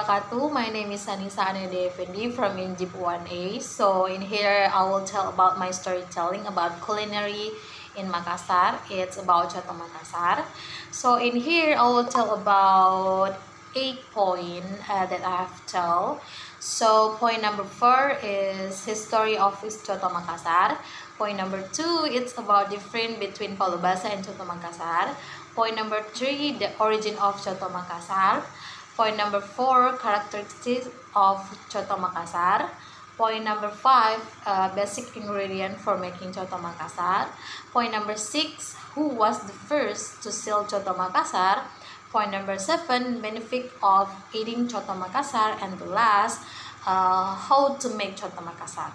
wabarakatuh. My name is Anissa Anede Effendi from Injib 1A. So in here I will tell about my storytelling about culinary in Makassar. It's about Coto Makassar. So in here I will tell about 8 points that I have tell. So point number 4 is history of Coto Makassar. Point number 2, it's about difference between Palubasa and Coto Makassar. Point number 3, the origin of Coto Makassar. Point number 4, characteristics of Coto Makassar. Point number 5, basic ingredient for making Coto Makassar. Point number 6, who was the first to sell Coto Makassar. Point number 7, benefit of eating Coto Makassar. And the last, how to make Coto Makassar.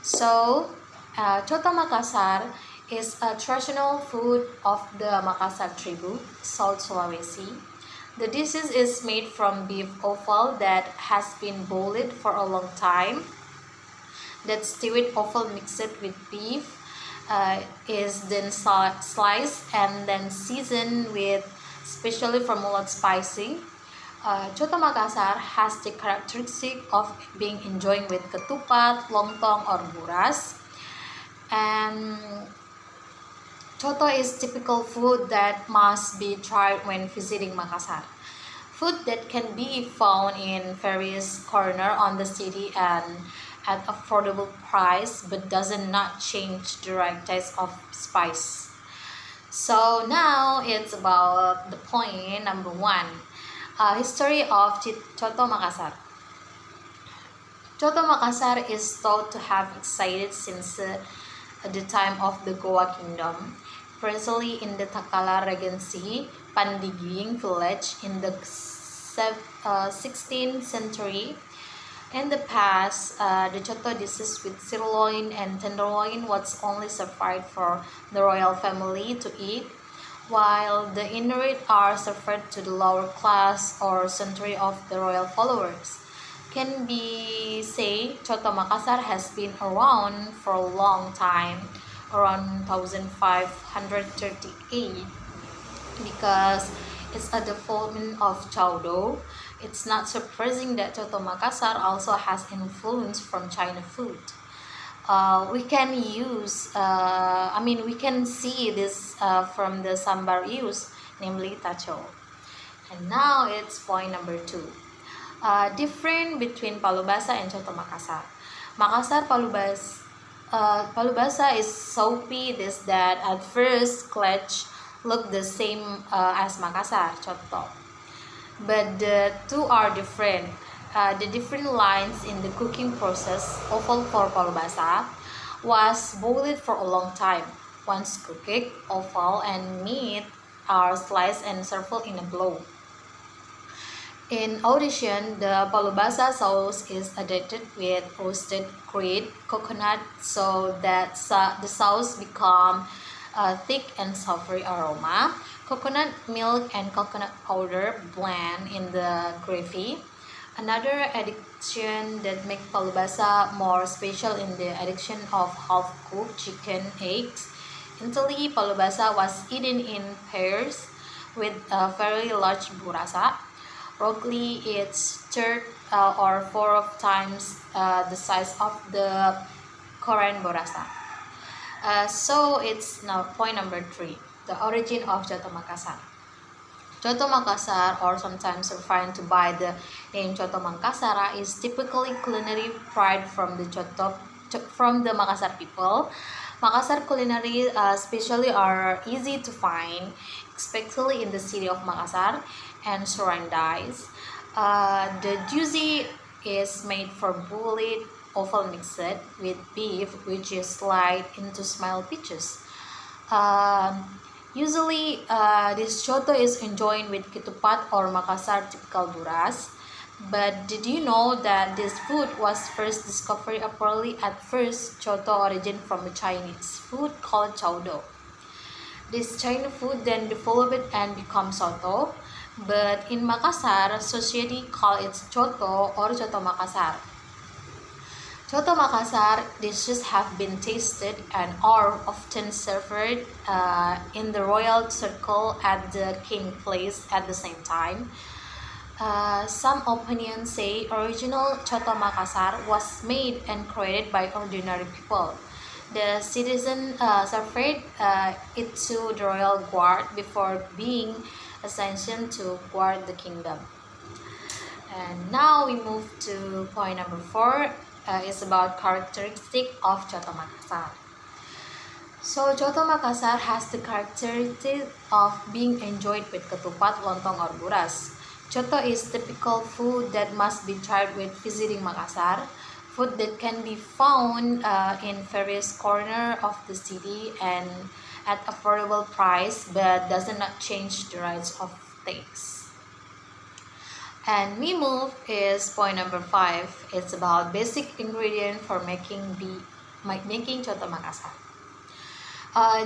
So, Coto Makassar is a traditional food of the Makassar tribe, South Sulawesi. The dish is made from beef offal that has been boiled for a long time. That stewed offal mixed with beef is then sliced and then seasoned with specially formulated spicy. Coto Makassar has the characteristic of being enjoyed with ketupat, lontong, or buras. And Coto is typical food that must be tried when visiting Makassar. Food that can be found in various corners on the city and at affordable price, but does not change the right taste of spice. So now it's about the point number 1. History of Coto Makassar. Coto Makassar is thought to have existed since the time of the Goa Kingdom, presently in the Takala Regency, Pandiging village in the 16th century. In the past, the Coto dishes with sirloin and tenderloin was only served for the royal family to eat, while the inert are served to the lower class or century of the royal followers. Can be say Coto Makassar has been around for a long time, around 1538, because it's a development of chowdo. It's not surprising that Coto Makassar also has influence from China food. We can see this from the sambar use, namely tacho. And now it's point number 2. Different between Palubasa and Coto Makassar. Palubasa is soapy dish that at first glance look the same as Makassar Coto, but the two are different. The different lines in the cooking process. Offal for Palubasa was boiled for a long time. Once cooked, offal and meat are sliced and served in a bowl. In addition, the Palubasa sauce is added with roasted grated coconut so that the sauce become thick and savory aroma. Coconut milk and coconut powder blend in the gravy. Another addition that makes Palubasa more special in the addition of half-cooked chicken eggs. Initially, Palubasa was eaten in pairs with a very large burasa. Roughly, it's third or 4 times the size of the Korean burasa. So it's now point number 3, the origin of Coto Makassar. Coto Makassar, or sometimes referred to by the name Coto Makassar, is typically culinary pride from the Makassar people. Makassar culinary especially are easy to find, especially in the city of Makassar and surroundings. The juicy is made from boiled offal mixed with beef, which is sliced into small pieces. Usually, this coto is enjoyed with ketupat or Makassar typical buras. But did you know that this food was first discovered apparently at first Coto origin from a Chinese food called chowdo. This Chinese food then developed and became soto, but in Makassar, society call it Coto or Coto Makassar. Coto Makassar dishes have been tasted and are often served in the royal circle at the king place at the same time. Some opinions say original Coto Makassar was made and created by ordinary people. The citizen suffered it to the royal guard before being assigned to guard the kingdom. And now we move to point number 4. It's about characteristic of Coto Makassar. So Coto Makassar has the characteristic of being enjoyed with ketupat, lontong, or buras. Coto is typical food that must be tried with visiting Makassar. Food that can be found in various corners of the city and at affordable price, but does not change the rights of taste. And we move is point number 5. It's about basic ingredient for making Coto Makassar.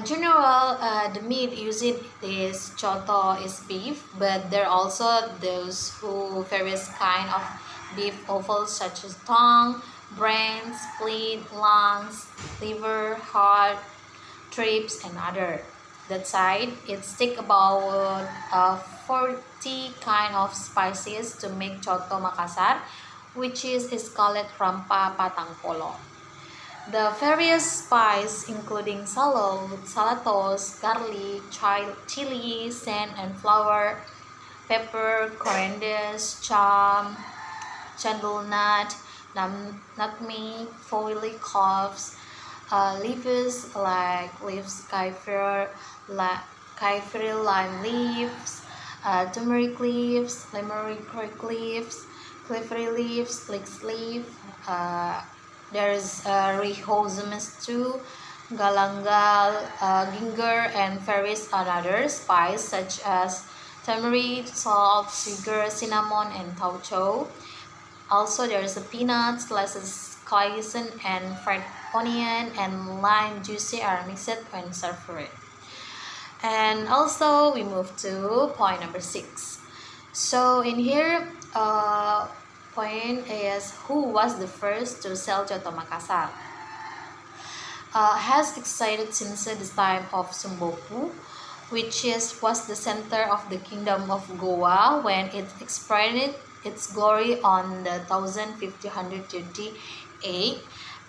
General, the meat used in this Coto is beef, but there are also those who various kind of beef offals such as tongue, brain, spleen, lungs, liver, heart, trips, and other. That side, it's take about 40 kind of spices to make Coto Makassar, which is called rampa patang polo. The various spices including salatos, garlic, chili, sand and flour, pepper, coriander, candlenut, nutmeg, four-leaf cloves, leaves like leaves, kaffir lime leaves, turmeric leaves, limerick leaves, clary leaves, leeks leaf. There's rhizomes too, galangal, ginger, and various other spices such as turmeric, salt, sugar, cinnamon, and taucho. Also, there's a peanuts, slices, cayenne, and fried onion and lime juice are mixed and served. And also, we move to point number 6. So in here, point is who was the first to sell Coto Makassar. Has existed since the time of Sumboku, which was the center of the kingdom of Goa when it experienced its glory on the 1538.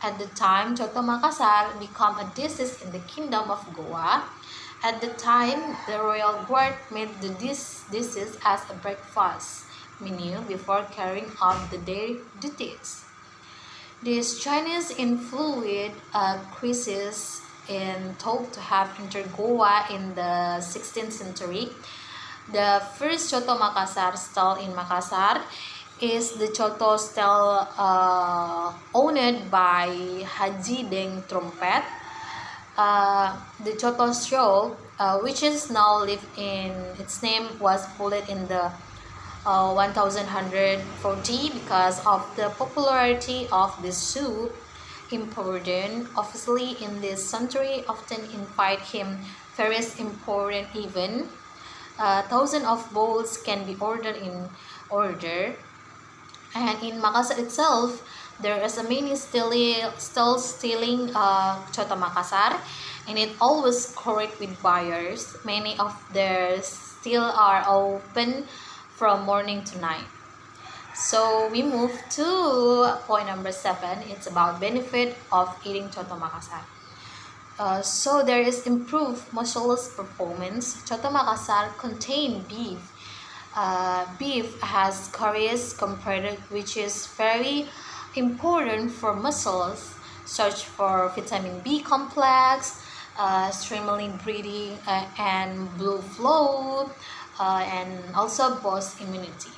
At the time, Coto Makassar became a dish in the kingdom of Goa. At the time, the royal guard made the dishes as a breakfast menu before carrying out the day duties. This Chinese influence crisis in thought to have entered Goa in the 16th century. The first Coto Makassar stall in Makassar is the Coto stall owned by Haji Deng Trompet. The Coto show, which is now live in its name, was pulled in the 1140 because of the popularity of this soup. Important, obviously, in this century often invite him various important events. Thousands of bowls can be ordered in order, and in Makassar itself, there is a many still stealing Coto Makassar, and it always correct with buyers. Many of their still are open from morning to night. So we move to point number 7. It's about benefit of eating Coto Makassar. So there is improved muscle performance. Coto Makassar contain beef. Beef has calories compared, which is very important for muscles, such for vitamin B complex, streamlining breathing, and blood flow, and also boost immunity.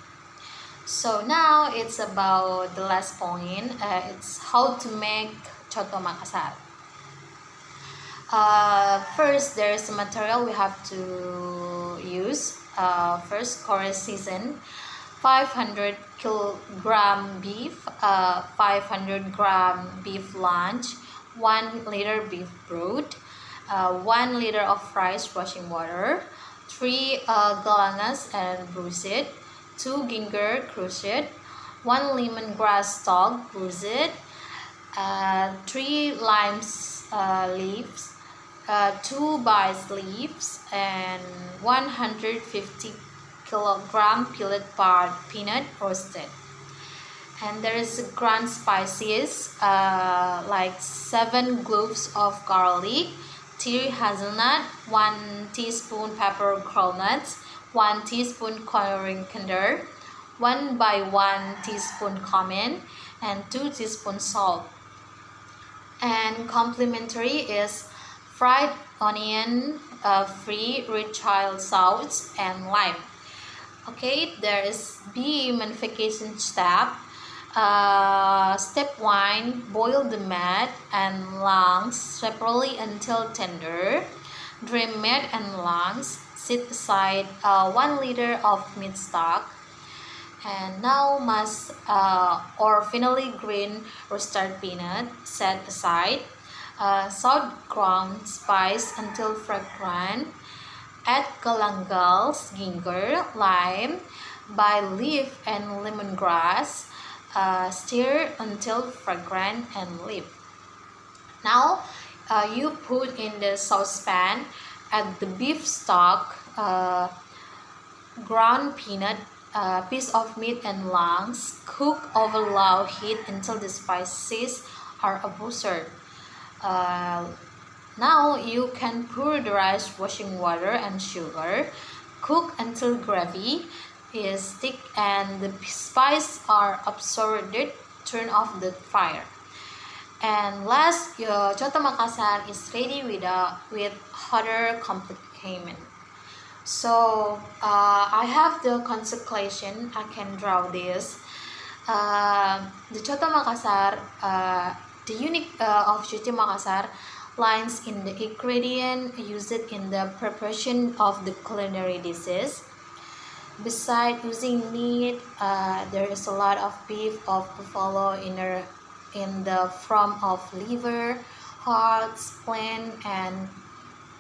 So now it's about the last point. It's how to make Coto Makassar. First, there's a material we have to use. First, Korea season, 500 kilogram beef, 500 gram beef lunch, 1 liter beef broth, 1 liter of rice washing water, 3 galanas and bruised, 2 ginger crushed, 1 lemongrass stalk bruised, 3 limes leaves, 2 basil leaves, and 150 kilogram peeled peanut roasted. And there is ground spices like 7 cloves of garlic, 3 hazelnut, 1 teaspoon pepper groundnuts, 1 teaspoon coriander, 1 by 1 teaspoon cumin, and 2 teaspoons salt. And complementary is fried onion, free red child sauce, and lime. Okay, there is B mummification step. Step 1, boil the meat and lungs separately until tender. Drain meat and lungs. Set aside 1 liter of meat stock. And now or finally green roasted peanut set aside. Salt ground spice until fragrant. Add galangals, ginger, lime, bay leaf, and lemongrass. Stir until fragrant and leaf. Now you put in the saucepan, add the beef stock, ground peanut, piece of meat and lungs. Cook over low heat until the spices are absorbed. Now you can pour the rice, washing water and sugar. Cook until gravy is thick and the spices are absorbed. Turn off the fire. And last, your Coto Makassar is ready with other complication. So I have the consecration. I can draw this. The Coto Makassar, the unique of Coto Makassar lies in the ingredient used in the preparation of the culinary dishes. Besides using meat, there is a lot of beef of buffalo in the form of liver, heart, spleen, and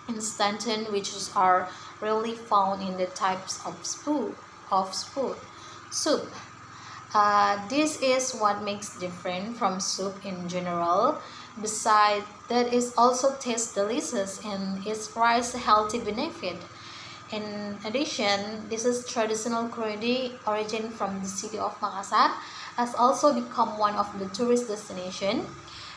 intestine, which are rarely found in the types of soup. This is what makes different from soup in general. Besides, that is also tastes delicious and it provides healthy benefit. In addition, this is traditional culinary origin from the city of Makassar has also become one of the tourist destination,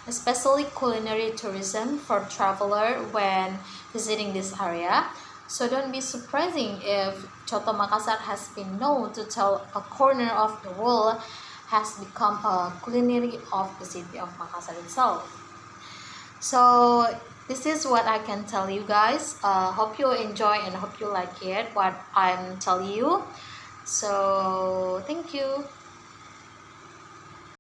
especially culinary tourism for traveler when visiting this area. So don't be surprising if Coto Makassar has been known to tell a corner of the world has become a culinary of the city of Makassar itself. So this is what I can tell you guys. Hope you enjoy and hope you like it what I'm telling you. So thank you.